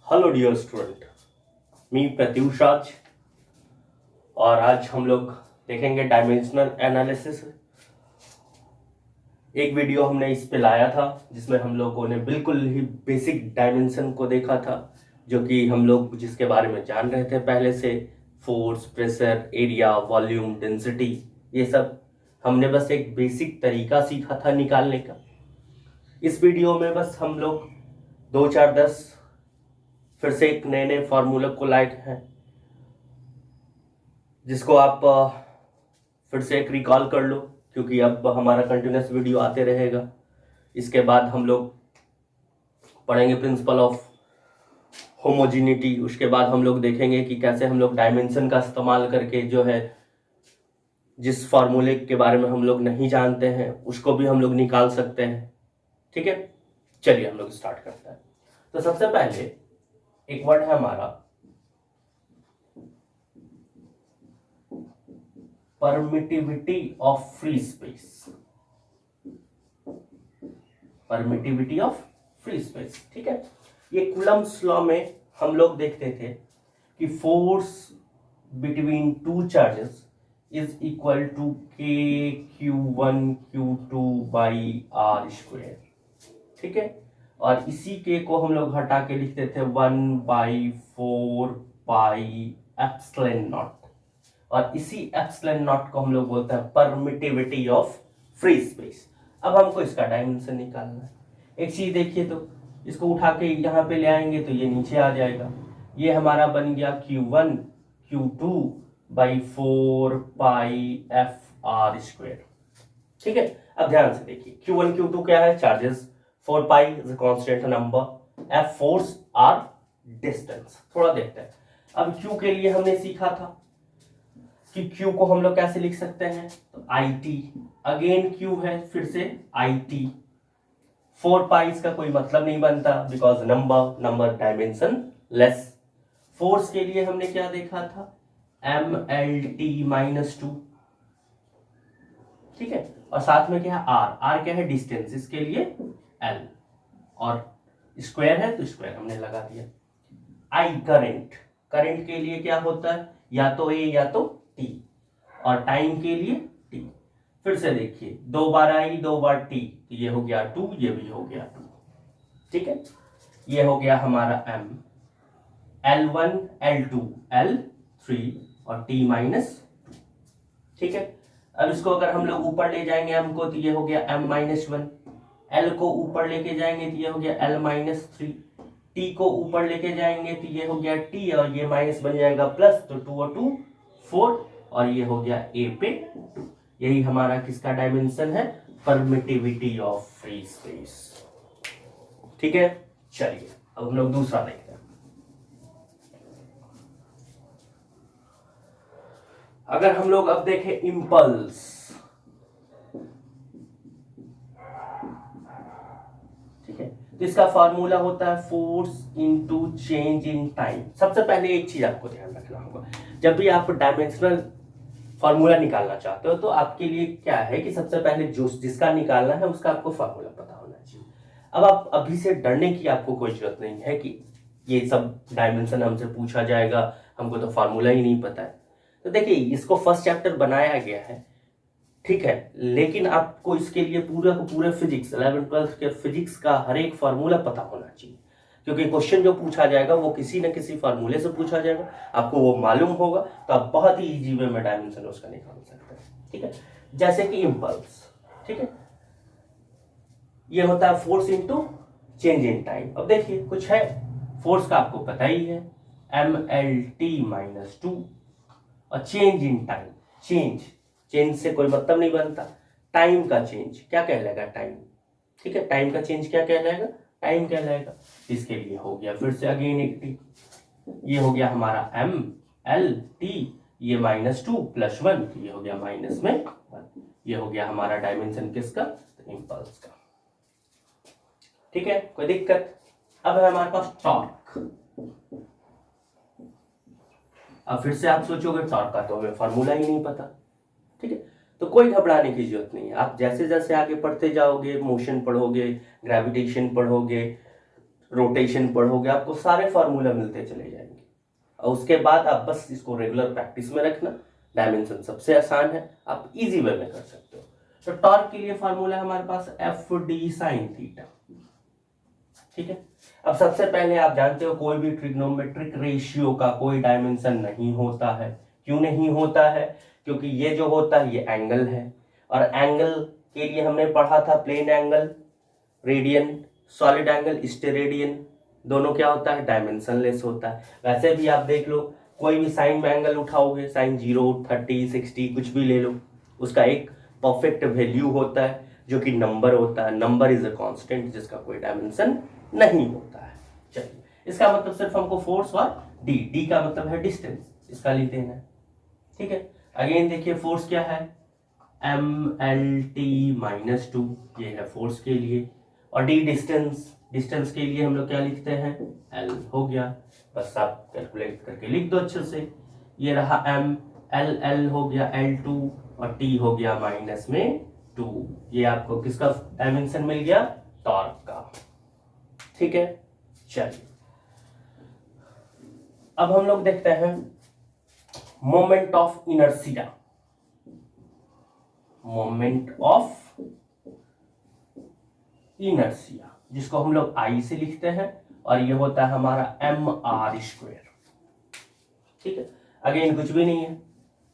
Hello dear student, मी प्रत्युष राज। और आज हम लोग देखेंगे डायमेंशनल एनालिसिस। एक वीडियो हमने इस पे लाया था जिसमें हम लोगों ने बिल्कुल ही बेसिक डायमेंशन को देखा था, जो कि हम लोग जिसके बारे में जान रहे थे पहले से। Force, pressure, area, volume, density, ये सब हमने बस एक बेसिक तरीका सीखा था निकालने का। इस वीडियो में बस हम लोग 2 4 10 फिर से एक नए नए फार्मूला को लाए हैं, जिसको आप फिर से एक रिकॉल कर लो, क्योंकि अब हमारा कंटिन्यूस वीडियो आते रहेगा। इसके बाद हम लोग पढ़ेंगे प्रिंसिपल ऑफ होमोजीनिटी। उसके बाद हम लोग देखेंगे कि कैसे हम लोग डायमेंशन का इस्तेमाल करके जो है, जिस फार्मूले के बारे में हम लोग नहीं जानते हैं उसको भी हम लोग निकाल सकते हैं। ठीक है, चलिए हम लोग स्टार्ट करते हैं। तो सबसे पहले एक वर्ड है हमारा permittivity of free space. Permittivity of free space, ठीक है। ये कूलम्ब्स लॉ में हम लोग देखते थे कि force between two charges is equal to k Q1 Q2 by are square, ठीक है। और इसी के को हम लोग हटा के लिखते थे 1/4 पाई एप्सिलॉन नॉट। और इसी एप्सिलॉन नॉट को हम लोग बोलते हैं परमिटिविटी ऑफ फ्री स्पेस। अब हमको इसका डायमेंशन निकालना है। एक चीज देखिए, तो इसको उठा के यहाँ पे ले आएंगे तो ये नीचे आ जाएगा। ये हमारा बन गया Q1 Q2 by 4 pi F R square, ठीक है। अब ध्यान से देखिए, Q1 Q2 क्या है? Charges. 4 pi is a constant number. F force, R distance. थोड़ा देखते हैं। अब Q के लिए हमने सीखा था कि Q को हम लोग कैसे लिख सकते हैं, तो आई टी। अगेन Q है, फिर से आई टी। 4 पाइस का कोई मतलब नहीं बनता, because number dimension less. Force के लिए हमने क्या देखा था? MLT-2, ठीक है। और साथ में क्या है? आर क्या है? डिस्टेंस। इसके लिए एल, और स्क्वायर है तो स्क्वायर हमने लगा दिया। I current. करंट के लिए क्या होता है? या तो ए या तो टी। और टाइम के लिए टी। फिर से देखिए, 2 बार आई 2 बार टी, तो ये हो गया 2, ये भी हो गया 2, ठीक है। ये हो गया हमारा एम। L1 L2 L3 और T-2, ठीक है। अब इसको अगर हम लोग ऊपर ले जाएंगे एम को, तो ये हो गया M-1। L को ऊपर लेके जाएंगे तो ये हो गया L-3। T को ऊपर लेके जाएंगे तो ये हो गया T, और ये माइनस बन जाएगा प्लस, तो 2 और 2 4, और ये हो गया A पे 2। यही हमारा किसका डायमेंशन है? परमिटिविटी ऑफ फ्री स्पेस, ठीक है। चलिए अब हम लोग दूसरा देखते हैं। अगर हम लोग अब देखें इम्पल्स, ठीक है, तो इसका फॉर्मूला होता है force into change in time. सबसे पहले एक चीज आपको ध्यान रखना होगा, जब भी आप डायमेंशनल फॉर्मूला निकालना चाहते हो तो आपके लिए क्या है कि सबसे पहले जो जिसका निकालना है उसका आपको फॉर्मूला पता होना चाहिए। अब आप अभी से डरने की आपको कोई जरूरत नहीं है कि ये सब डायमेंशन हमसे पूछा जाएगा, हमको तो फार्मूला ही नहीं पता है। तो देखिए, इसको फर्स्ट चैप्टर बनाया गया है, ठीक है, लेकिन आपको इसके लिए पूरा को पूरा फिजिक्स 11th 12th के फिजिक्स का हर एक फार्मूला पता होना चाहिए, क्योंकि क्वेश्चन जो पूछा जाएगा वो किसी न किसी फार्मूले से पूछा जाएगा। आपको वो मालूम होगा तो आप बहुत ही इजी वे में डायमेंशन उसका निकाल सकते हैं, ठीक है। जैसे कि इम्पल्स, ठीक है, ये होता है force into change in time. अब देखिए कुछ है, फोर्स का आपको पता ही है MLT-2, और चेंज इन टाइम, चेंज से कोई मतलब नहीं बनता। टाइम का चेंज क्या कहलाएगा? टाइम, ठीक है। टाइम का चेंज क्या कहलाएगा? टाइम कहलाएगा। इसके लिए हो गया फिर से अगेन एक टी। ये हो गया हमारा MLT, ये -2 + 1, ये हो गया माइनस में 1। ये हो गया हमारा डायमेंशन किसका? तो इम्पल्स का, ठीक है। कोई दिक्कत? अब है हमारे पास टॉर्क। अब फिर से आप सोचोगे टॉर्क का तो हमें फार्मूला ही नहीं पता, ठीक है। तो कोई घबराने की जरूरत नहीं है। आप जैसे जैसे आगे पढ़ते जाओगे, मोशन पढ़ोगे, ग्रेविटेशन पढ़ोगे, रोटेशन पढ़ोगे आपको सारे फार्मूला मिलते चले जाएंगे, और उसके बाद आप बस इसको रेगुलर प्रैक्टिस में रखना। डायमेंशन सबसे आसान है, आप इजी वे में कर सकते हो। तो टॉर्क के लिए फार्मूला है हमारे पास एफ डी साइन थीटा, ठीक है। अब सबसे पहले आप जानते हो कोई भी ट्रिग्नोमेट्रिक रेशियो का कोई डायमेंशन नहीं होता है। क्यों नहीं होता है? क्योंकि ये जो होता है ये एंगल है, और एंगल के लिए हमने पढ़ा था plane angle, radian, solid angle, steradian, दोनों क्या होता है? डायमेंशनलेस होता है। वैसे भी आप देख लो, कोई भी साइन में एंगल उठाओगे, साइन 0, 30, 60 कुछ भी ले लो, उसका एक परफेक्ट वैल्यू होता है जो कि नंबर होता है। नंबर इज अ कांस्टेंट जिसका कोई डायमेंशन नहीं होता है। चलिए, इसका मतलब सिर्फ हमको फोर्स और डी का मतलब है डिस्टेंस, इसका लिख देना है, ठीक है। अगेन देखिए फोर्स क्या है, MLT-2, ये है फोर्स के लिए, और डी डिस्टेंस, डिस्टेंस के लिए हम लोग क्या लिखते हैं? L हो गया, बस आप कैलकुलेट करके लिख दो अच्छे से। ये रहा M, L हो गया L2, और T हो गया -2। ये आपको किसका डायमेंशन मिल गया? टॉर्क का, ठीक है। चलिए, अब हम लोग देखते हैं moment of inertia. Moment of inertia जिसको हम लोग I से लिखते हैं, और ये होता है हमारा mr², ठीक है। अगेन कुछ भी नहीं है,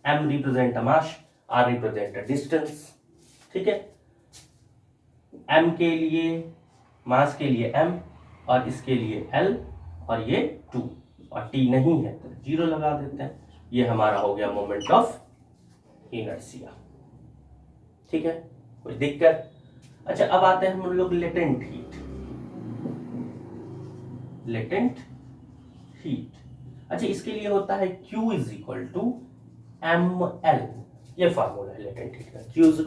m रिप्रेजेंट मास, r रिप्रेजेंट डिस्टेंस, ठीक है। m के लिए, मास के लिए m, और इसके लिए l, और ये 2, और t नहीं है तो 0 लगा देते हैं। ये हमारा हो गया मोमेंट ऑफ इनर्शिया, ठीक है। कोई दिक्कत? अच्छा, अब आते हैं हम लोग लेटेंट हीट। लेटेंट हीट, अच्छा इसके लिए होता है Q = ml, ये फार्मूला है लेटेंट हीट का, Q =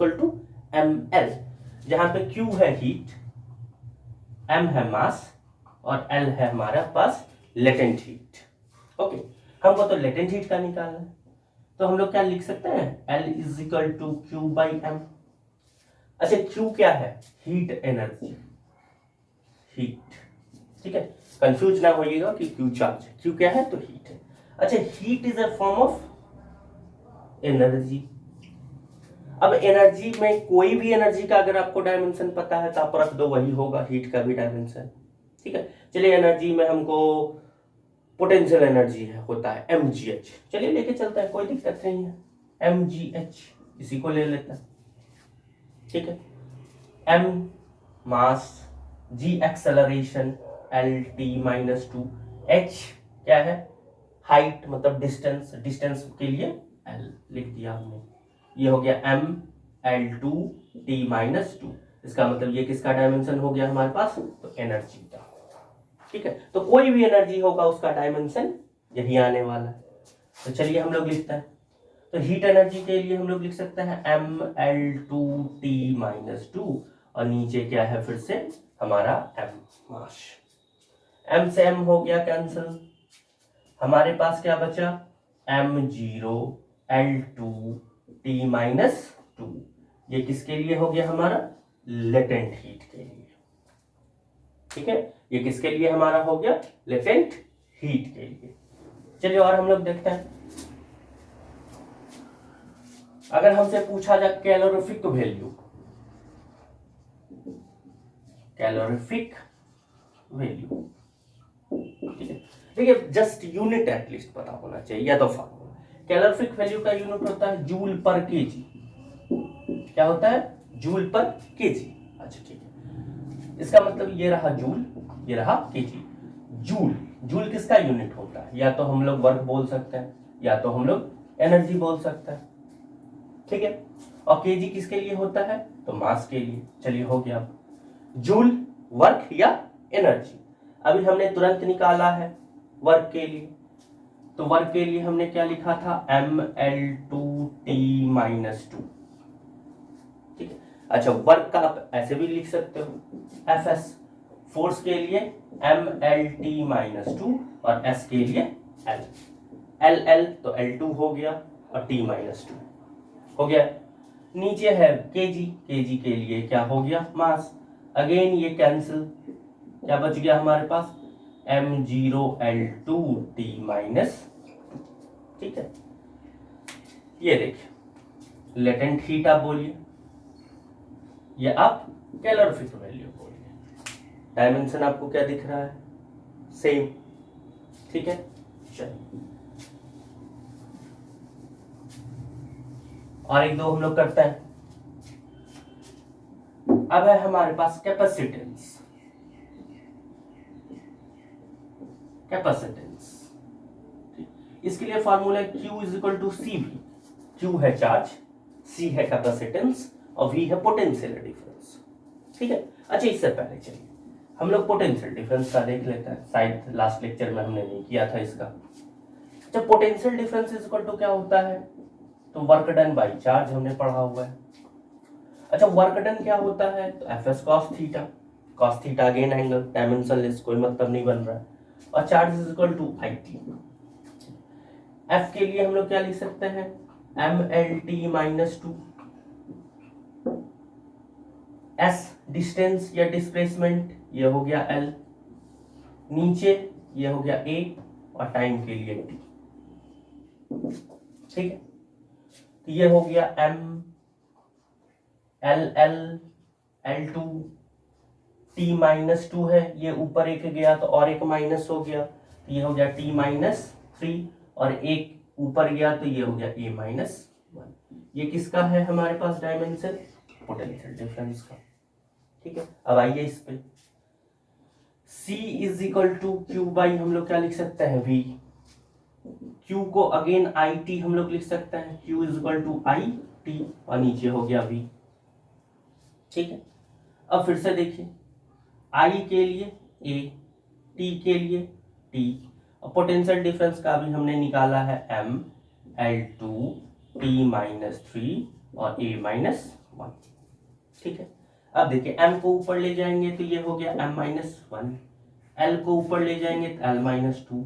ml, जहां पे Q है हीट, m है मास, और L है हमारा पास लेटेंट हीट। ओके, हमको तो लेटेंट हीट का निकालना है, तो हम लोग क्या लिख सकते हैं? L = Q/m। अच्छा, Q क्या है? हीट एनर्जी, हीट, ठीक है। कंफ्यूज ना होइएगा कि Q चार्ज है, Q क्या है? तो हीट है। अच्छा, heat is a form of energy. अब एनर्जी में कोई भी एनर्जी का अगर आपको डायमेंशन पता है तो आप रख दो, वही होगा हीट का भी डायमेंशन, ठीक है। चलिए, एनर्जी में हमको पोटेंशियल एनर्जी है, होता है mgh, चलिए लेके चलते हैं, कोई दिक्कत नहीं है। mgh इसी को ले लेते हैं, ठीक है। m मास, g एक्सेलरेशन, LT-2, h क्या है? हाइट मतलब डिस्टेंस, डिस्टेंस के लिए l लिख दिया हमने। ये हो गया ML2T-2, इसका मतलब ये किसका डायमेंशन हो गया हमारे पास? तो एनर्जी का, ठीक है। तो कोई भी एनर्जी होगा उसका डायमेंशन यही आने वाला है। तो चलिए हम लोग लिखते हैं, तो हीट एनर्जी के लिए हम लोग लिख सकते हैं ML2T-2, और नीचे क्या है फिर से हमारा m मास। m से m हो गया कैंसिल, हमारे पास क्या बचा? m0L2T-2, ये किसके लिए हो गया हमारा? लेटेंट हीट के लिए, ठीक है। ये किसके लिए हमारा हो गया? लेटेंट हीट के लिए। चलिए और हम लोग देखते हैं, अगर हमसे पूछा जाए कैलोरीफिक वैल्यू, कैलोरीफिक वैल्यू, ठीक है। देखिए, जस्ट यूनिट एटलीस्ट पता होना चाहिए, या तो फॉर्मूला। कैलोरीफिक वैल्यू का यूनिट होता है जूल पर केजी। क्या होता है? जूल पर केजी। अच्छा ठीक है, इसका मतलब ये रहा जूल, ये रहा केजी। जूल, जूल किसका यूनिट होता है? या तो हम लोग वर्क बोल सकते हैं, या तो हम लोग एनर्जी बोल सकते हैं, ठीक है। और केजी किसके लिए होता है? तो मास के लिए। चलिए हो गया, जूल, वर्क या एनर्जी। अभी हमने तुरंत निकाला है वर्क के लिए, तो वर्क के लिए हमने क्या लिखा था? ML2T-2, ठीक है। अच्छा, वर्क का आप ऐसे भी लिख सकते हो Fs। फोर्स के लिए MLT-2, और S के लिए L, LL तो L2 हो गया, और T-2 हो गया। नीचे है केजी, केजी के लिए क्या हो गया? मास। अगेन ये कैंसिल, क्या बच गया हमारे पास, M0L2T माइनस, ठीक है। ये देखिए लेटेंट हीट आप बोलिए, ये आप कैलोरीफिक वैल्यू बोलिए, डायमेंशन आपको क्या दिख रहा है, सेम, ठीक है। चलिए और एक दो हम लोग करते हैं। अब है हमारे पास कैपेसिटेंस, कैपेसिटेंस इसके लिए formula Q is equal to C V. Q है चार्ज, C है कैपेसिटेंस और V है पोटेंशियल डिफरेंस, ठीक है। अच्छा इससे पहले चलिए हम लोग पोटेंशियल डिफरेंस का देख लेते हैं, शायद लास्ट लेक्चर में हमने नहीं किया था इसका। जब potential difference is equal to क्या होता है, तो वर्क डन बाई चार्ज हमने पढ़ा हुआ है। अच्छा वर्क डन क्या होता है, तो Fs cos theta again angle, dimensionless, कोई मतलब नहीं बन रहा है, और charge is equal to IT। F के लिए हम लोग क्या लिख सकते हैं, MLT माइनस 2, S डिस्टेंस या डिस्प्लेसमेंट, ये हो गया L, नीचे ये हो गया A, और टाइम के लिए T, ठीक है। तो ये हो गया M LL L2, T minus 2 है, ये ऊपर एक गया तो और एक माइनस हो गया, तो ये हो गया T माइनस 3, और एक ऊपर गया तो ये हो गया A माइनस 1। ये किसका है हमारे पास डायमेंशन, पोटेंशियल डिफरेंस का, ठीक है। अब आइए इस पे, C is equal to Q by हम लोग क्या लिख सकते हैं, V। Q को अगेन IT हम लोग लिख सकते हैं, Q is equal to IT, और नीचे हो गया V, ठीक है। अब फिर से देखिए, I के लिए A, T के लिए T, और पोटेंशियल डिफरेंस का भी हमने निकाला है ML2T माइनस 3 और A माइनस 1, ठीक है। अब देखिए M को ऊपर ले जाएंगे तो ये हो गया M माइनस 1, L को ऊपर ले जाएंगे तो L माइनस 2,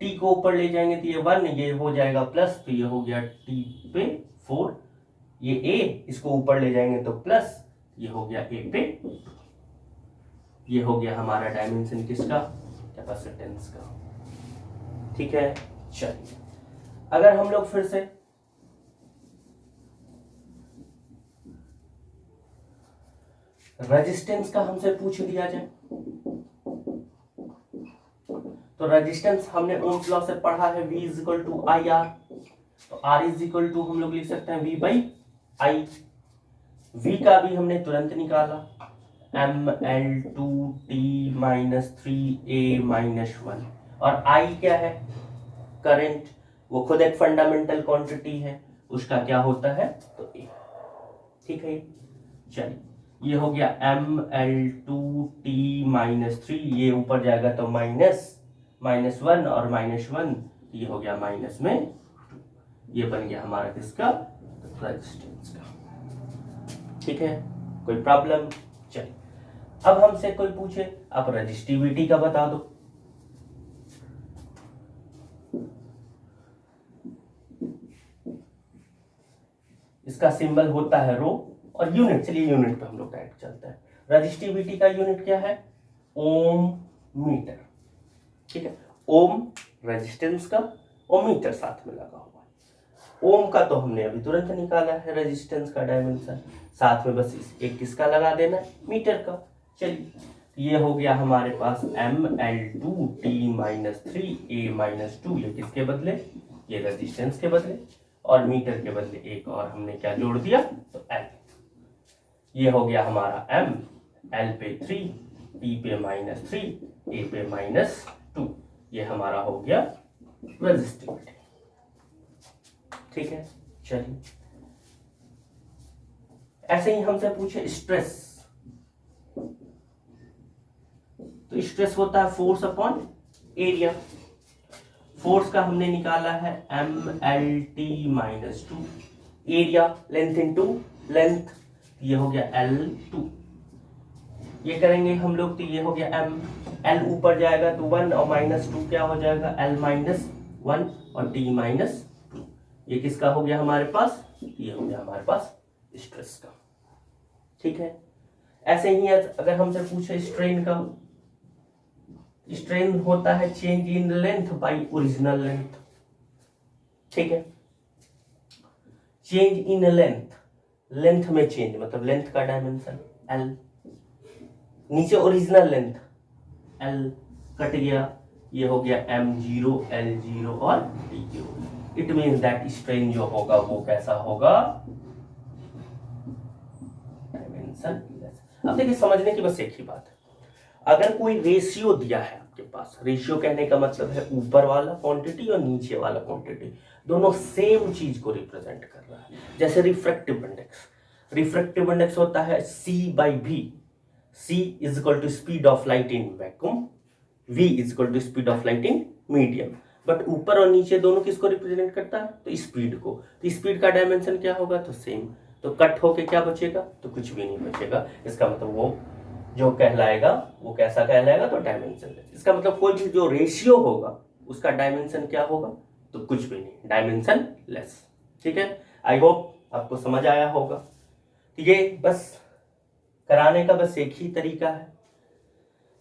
T को ऊपर ले जाएंगे तो ये 1, ये हो जाएगा प्लस, तो ये हो गया T पे 4, ये A इसको ऊपर ले जाएंगे तो प्लस, ये हो गया A पे, ये हो गया हमारा डायमेंशन किसका, कैपेसिटेंस का, ठीक है। चलिए अगर हम लोग फिर से रेजिस्टेंस का हमसे पूछ दिया जाए, तो रेजिस्टेंस हमने ओम्स लॉ से पढ़ा है, V is equal to I R, तो R इज इक्वल टू हम लोग लिख सकते हैं V बाई आई। V का भी हमने तुरंत निकाला, ML2T माइनस 3A माइनस 1, और I क्या है, करंट, वो खुद एक फंडामेंटल क्वांटिटी है, उसका क्या होता है, तो A, ठीक है। चलिए ये हो गया ML2T माइनस 3, ये ऊपर जाएगा तो माइनस 1 और माइनस 1, ये हो गया माइनस में 2, ये बन गया हमारा किसका, रेजिस्टेंस का, ठीक है। कोई प्रॉब्लम, चलिए अब हमसे कोई पूछे आप रेजिस्टिविटी का बता दो, इसका सिंबल होता है रो, और यूनिट, चलिए यूनिट पे हम लोग डायरेक्ट चलते हैं। रेजिस्टिविटी का यूनिट क्या है, ओम मीटर, ठीक है। ओम रेजिस्टेंस का, और मीटर साथ में लगा हुआ है। ओम का तो हमने अभी तुरंत निकाला है रेजिस्टेंस का डायमेंशन, साथ में बस एक किसका लगा देना है, मीटर का। चलिए ये हो गया हमारे पास ML2T माइनस 3A माइनस 2, ये किसके बदले, ये रेजिस्टेंस के बदले, और मीटर के बदले एक और हमने क्या जोड़ दिया, तो L। ये हो गया हमारा M, L पे 3, T पे माइनस 3, A पे माइनस 2, ये हमारा हो गया रेजिस्टिविटी, ठीक है। चलिए ऐसे ही हमसे पूछे स्ट्रेस, तो स्ट्रेस होता है फोर्स अपॉन एरिया। फोर्स का हमने निकाला है MLT minus 2, area length into length, ये हो गया L2, ये करेंगे हम लोग तो ये हो गया M, L ऊपर जाएगा तो 1 और माइनस 2 क्या हो जाएगा, L माइनस 1 और T माइनस 2, ये किसका हो गया हमारे पास, ये हो गया हमारे पास स्ट्रेस का, ठीक है। ऐसे ही अगर हमसे पूछे स्ट्रेन का, स्ट्रेन होता है change in length bye original length, ठीक है। चेंज इन लेंथ, लेंथ में चेंज मतलब लेंथ का डायमेंशन l, नीचे ओरिजिनल लेंथ l कट गया, ये हो गया m0 l0 और d0। It means that strain जो होगा वो कैसा होगा, डायमेंशन लेस। अब देखिए समझने की बस एक ही बात है, अगर कोई रेशियो दिया है आपके पास, रेशियो कहने का मतलब है ऊपर वाला क्वांटिटी और नीचे वाला क्वांटिटी दोनों सेम चीज को रिप्रेजेंट कर रहा है। जैसे रिफ्रैक्टिव इंडेक्स, रिफ्रैक्टिव इंडेक्स होता है c/v, c is equal to speed of light in vacuum, v is equal to speed of light in medium. But ऊपर और नीचे दोनों किसको रिप्रेजेंट करता है, तो स्पीड को। तो स्पीड का डायमेंशन क्या होगा, तो सेम। तो कट होके क्या बचेगा, तो कुछ भी नहीं बचेगा। इसका मतलब वो जो कहलाएगा वो कैसा कहलाएगा, तो डायमेंशन लेस। इसका मतलब कोई भी जो रेशियो होगा उसका डायमेंशन क्या होगा, तो कुछ भी नहीं, डायमेंशन लेस। ठीक है, आई होप आपको समझ आया होगा। ये बस कराने का बस एक ही तरीका है,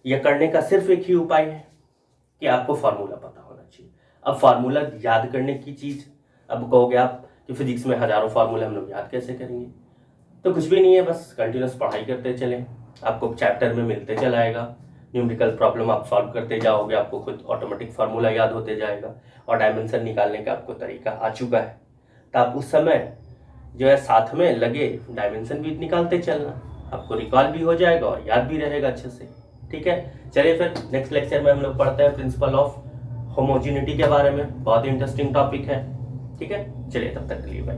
यह करने का सिर्फ एक ही उपाय है कि आपको फार्मूला पता होना चाहिए। अब फार्मूला याद करने की चीज, अब कहोगे आप कि फिजिक्स में हजारों फार्मूले हम लोग याद कैसे करेंगे, तो कुछ भी नहीं है, बस कंटिन्यूस पढ़ाई करते चलें, आपको चैप्टर में मिलते चला आएगा, न्यूमेरिकल प्रॉब्लम आप सॉल्व करते जाओगे, आपको खुद ऑटोमेटिक फार्मूला याद होते जाएगा और डायमेंशन निकालने का आपको तरीका आ चुका है। तो आप उस समय जो है साथ में लगे डायमेंशन भी निकालते चलना, आपको रिकॉल भी हो जाएगा और याद भी रहेगा अच्छे से। ठीक है, चलिए फिर नेक्स्ट लेक्चर में हम लोग पढ़ते हैं प्रिंसिपल ऑफ होमोजेनिटी के बारे में, बहुत ही इंटरेस्टिंग टॉपिक है। ठीक है, चलिए तब तक के लिए बाय।